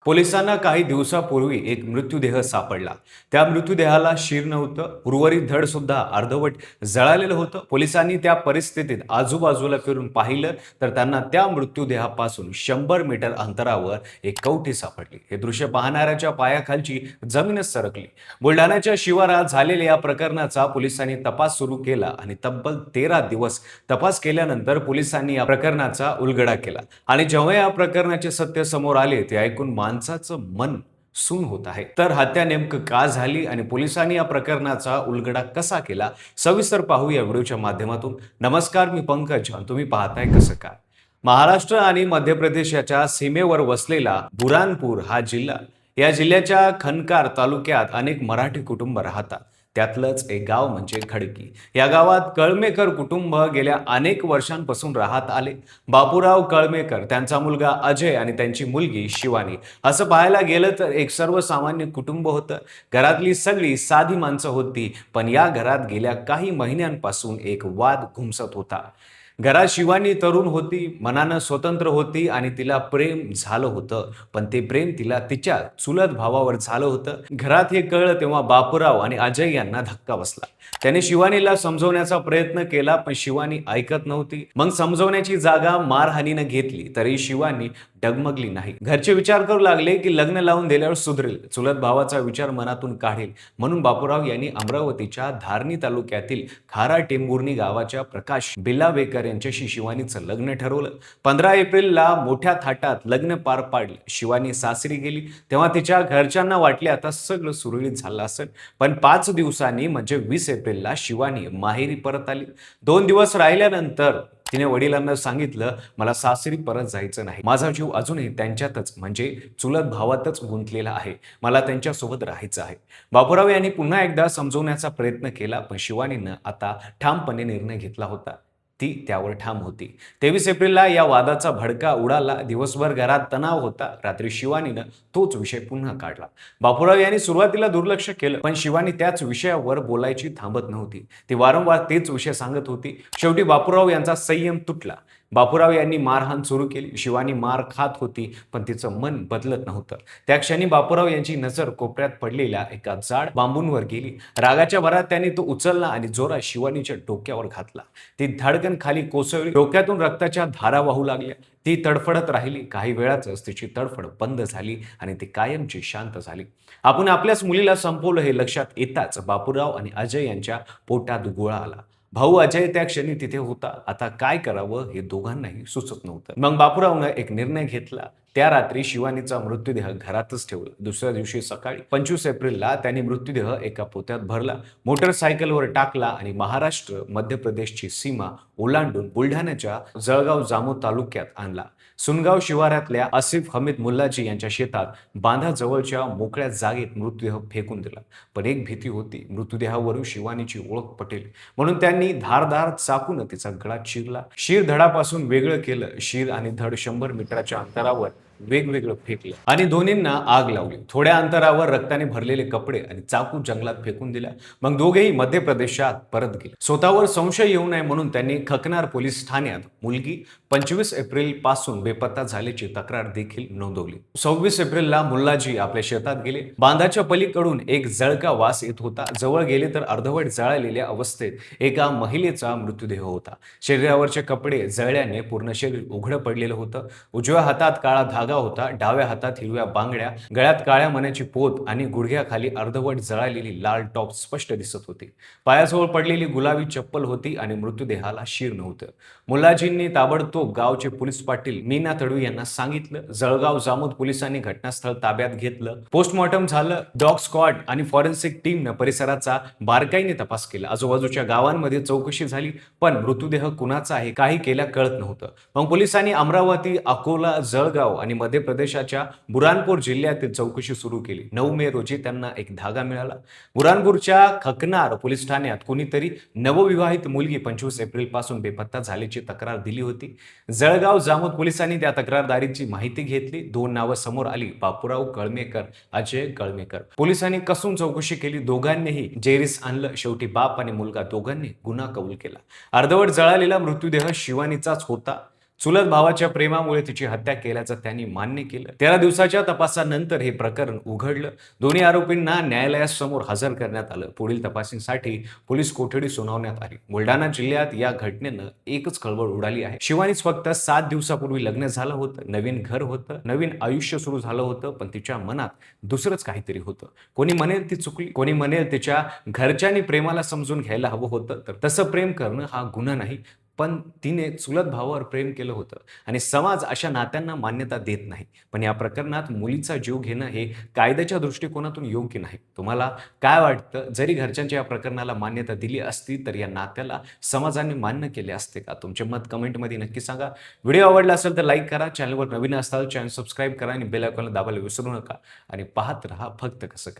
पोलिसांना काही दिवसापूर्वी एक मृत्यूदेह सापडला. त्या मृत्यूदेहाला शीर नव्हतं, उर्वरित धड सुद्धा अर्धवट जळालेलं होतं. पोलिसांनी त्या परिस्थितीत आजूबाजूला फिरून पाहिलं तर त्यांना त्या मृत्यूदेहापासून 100 मीटर अंतरावर एक कवटी सापडली. हे दृश्य पाहणाऱ्याच्या पायाखालची जमीनच सरकली. बुलढाण्याच्या शिवारात झालेल्या या प्रकरणाचा पोलिसांनी तपास सुरू केला आणि तब्बल 13 दिवस तपास केल्यानंतर पोलिसांनी या प्रकरणाचा उलगडा केला. आणि जेव्हा या प्रकरणाचे सत्य समोर आले ते ऐकून माणसाचं मन सून होत आहे. तर हत्या नेमकं का झाली आणि पोलिसांनी या प्रकरणाचा उलगडा कसा केला, सविस्तर पाहू या व्हिडिओच्या माध्यमातून. नमस्कार, मी पंकज आणि तुम्ही पाहताय कसं काय. महाराष्ट्र आणि मध्य प्रदेश याच्या सीमेवर वसलेला बुरानपूर हा जिल्हा, या जिल्ह्याच्या खनकार तालुक्यात अनेक मराठी कुटुंब राहतात. त्यातलंच एक गाव म्हणजे खडकी. या गावात कळमेकर कुटुंब गेल्या अनेक वर्षांपासून राहत आले. बापूराव कळमेकर, त्यांचा मुलगा अजय आणि त्यांची मुलगी शिवानी, असं पाहायला गेलं तर एक सर्वसामान्य कुटुंब होतं. घरातली सगळी साधी माणसं होती, पण या घरात गेल्या काही महिन्यांपासून एक वाद घुमसत होता. घरात शिवानी तरुण होती, मनानं स्वतंत्र होती आणि तिला प्रेम झालं होतं. पण ते प्रेम तिला तिच्या चुलत भावावर झालं होतं. घरात हे कळलं तेव्हा बापूराव आणि अजय यांना धक्का बसला. त्याने शिवानीला समजवण्याचा प्रयत्न केला, पण शिवानी ऐकत नव्हती. मग समजवण्याची जागा मारहाणीनं घेतली तरी शिवानी डगमगली नाही. घरचे विचार करू लागले की लग्न लावून दिल्यावर सुधरेल, चुलत भावाचा विचार मनातून काढेल. म्हणून बापूराव यांनी अमरावतीच्या धारणी तालुक्यातील खारा टेंभुर्णी गावाच्या प्रकाश बिल्लावेकर यांच्याशी शिवानीचं लग्न ठरवलं. 15 एप्रिलला मोठ्या थाटात लग्न पार पाडलं. शिवानी सासरी गेली तेव्हा तिच्या घरच्यांना वाटले आता सगळं सुरळीत झालं असेल. पण 5 दिवसांनी म्हणजे 20 एप्रिलला शिवानी माहेरी परत आली. 2 दिवस राहिल्यानंतर तिने वडिलांना सांगितलं, मला सासरी परत जायचं नाही. माझा जीव अजूनही त्यांच्यातच म्हणजे चुलत भावातच गुंतलेला आहे. मला त्यांच्यासोबत राहायचं आहे. बापूराव यांनी पुन्हा एकदा समजवण्याचा प्रयत्न केला, पण शिवानीनं आता ठामपणे निर्णय घेतला होता. ती त्यावर ठाम होती. 23 एप्रिलला या वादाचा भडका उडाला. दिवसभर घरात तणाव होता. रात्री शिवानीनं तोच विषय पुन्हा काढला. बापूराव यांनी सुरुवातीला दुर्लक्ष केलं, पण शिवानी त्याच विषयावर बोलायची थांबत नव्हती. ती वारंवार तेच विषय सांगत होती. शेवटी बापूराव यांचा संयम तुटला. बापूराव यांनी मारहाण सुरू केली. शिवानी मार खात होती, पण तिचं मन बदलत नव्हतं. त्या क्षणी बापूराव यांची नजर कोपऱ्यात पडलेल्या एका जाड बांबूंवर गेली. रागाच्या भरात त्यांनी तो उचलला आणि जोरात शिवानीच्या डोक्यावर घातला. ती धडकन खाली कोसळली. डोक्यातून रक्ताच्या धारा वाहू लागल्या. ती तडफडत राहिली. काही वेळातच तिची तडफड बंद झाली आणि ती कायमची शांत झाली. आपण आपल्याच मुलीला संपवलं हे लक्षात येताच बापूराव आणि अजय यांच्या पोटात गोळा आला. भाऊ अजय त्या क्षणी तिथे होता. आता काय करावं हे दोघांनाही सुचत नव्हतं. मग बापूरावनं एक निर्णय घेतला. त्या रात्री शिवानीचा मृतदेह घरातच ठेवला. दुसऱ्या दिवशी सकाळी 25 एप्रिलला त्यांनी मृतदेह एका पोत्यात भरला, मोटरसायकलवर टाकला आणि महाराष्ट्र मध्य प्रदेशची सीमा ओलांडून बुलढाण्याच्या जळगाव जामोद तालुक्यात आणला. सुनगाव शिवारातल्या आसिफ हमीद मुल्लाजी यांच्या शेतात बांधाजवळच्या मोकळ्या जागेत मृतदेह फेकून दिला. पण एक भीती होती, मृतदेहावरून शिवानीची ओळख पटेल म्हणून त्यांनी धारदार चाकून तिचा गळा चिरला. शीर धडापासून वेगळं केलं. शीर आणि धड 100 मीटरच्या अंतरावर वेगवेगळं फेकलं आणि दोन्हींना आग लावली. थोड्या अंतरावर रक्ताने भरलेले कपडे आणि चाकू जंगलात फेकून दिला. मग दोघेही मध्य प्रदेशात परत गेले. स्वतःवर संशय येऊ नये म्हणून त्यांनी खकनार पोलीस ठाण्यात मुलगी 25 एप्रिल पासून बेपत्ता झाल्याची तक्रार देखील नोंदवली. 26 एप्रिलला मुल्लाजी आपल्या शेतात गेले. बांधाच्या पलीकडून एक जळका वास येत होता. जवळ गेले तर अर्धवट जळालेल्या अवस्थेत एका महिलेचा मृतदेह होता. शरीरावरचे कपडे जळल्याने पूर्ण शरीर उघडं पडलेलं होतं. उजव्या हातात काळा धागा होता, डाव्या हातात हिरव्या बांगड्या, गळ्यात काळ्या मण्याची पोत आणि गुडघ्याखाली अर्धवट जळालेली लाल टॉप स्पष्ट दिसत होती. पायाजवळ पडलेली गुलाबी चप्पल होती आणि मृतदेहाला शीर नव्हतं. मुलाजींनी ताबडतोब गावचे पोलीस पाटील मीना तडवी यांना सांगितलं. जळगाव जामोद पोलिसांनी घटनास्थळ ताब्यात घेतलं. पोस्टमॉर्टम झालं. डॉग स्क्वॉड आणि फॉरेन्सिक टीमनं परिसराचा बारकाईने तपास केला. आजूबाजूच्या गावांमध्ये चौकशी झाली, पण मृतदेह कुणाचा आहे काही केल्या कळत नव्हतं. मग पोलिसांनी अमरावती, अकोला, जळगाव आणि मध्य प्रदेशाच्या बुरानपूर जिल्ह्यातील चौकशी सुरू केली. 9 मे रोजी त्यांना एक धागा मिळाला. बुरानपूरच्या खकनार पोलीस ठाण्यात कोणीतरी नवविवाहित मुलगी 25 एप्रिल पासून बेपत्ता झाल्याची तक्रार दिली होती. जळगाव जामोद पोलिसांनी त्या तक्रारदारीची माहिती घेतली. 2 नावं समोर आली, बापूराव कळमेकर, अजय कळमेकर. पोलिसांनी कसून चौकशी केली. दोघांनीही जेरीस आणलं. शेवटी बाप आणि मुलगा दोघांनी गुन्हा कबूल केला. अर्धवट जळालेला मृतदेह शिवानीचाच होता. चुलत भावाच्या प्रेमामुळे तिची हत्या केल्याचं त्यांनी मान्य केलं. 13 दिवसाच्या तपासानंतर हे प्रकरण उघडलं. दोन्ही आरोपींना न्यायालयासमोर हजर करण्यात आलं. पुढील तपासणीसाठी पोलीस कोठडी सुनावण्यात आली. बुलढाणा जिल्ह्यात या घटनेनं एकच खळबळ उडाली आहे. शिवानीच फक्त 7 दिवसापूर्वी लग्न झालं होतं, नवीन घर होतं, नवीन आयुष्य सुरू झालं होतं, पण तिच्या मनात दुसरंच काहीतरी होतं. कोणी म्हणेल ती चुकली, कोणी म्हणेल तिच्या घरच्यांनी प्रेमाला समजून घ्यायला हवं होतं. तर तसं प्रेम करणं हा गुन्हा नाही, पण तिने चुलत भावावर प्रेम केलं होतं आणि समाज अशा नात्यांना मान्यता देत नाही. पण या प्रकरणात मुलीचा जीव घेणं हे कायद्याच्या दृष्टिकोनातून योग्य नाही. तुम्हाला काय वाटतं? जरी घरच्यांच्या या प्रकरणाला मान्यता दिली असती, तर या नात्याला समाजाने मान्य केले असते का? तुमचे मत कमेंटमध्ये नक्की सांगा. व्हिडिओ आवडला असेल तर लाईक करा. चॅनलवर नवीन असाल चॅनल सबस्क्राईब करा आणि बेल आयकॉनला दाबायला विसरू नका आणि पाहत रहा फक्त कसं काय.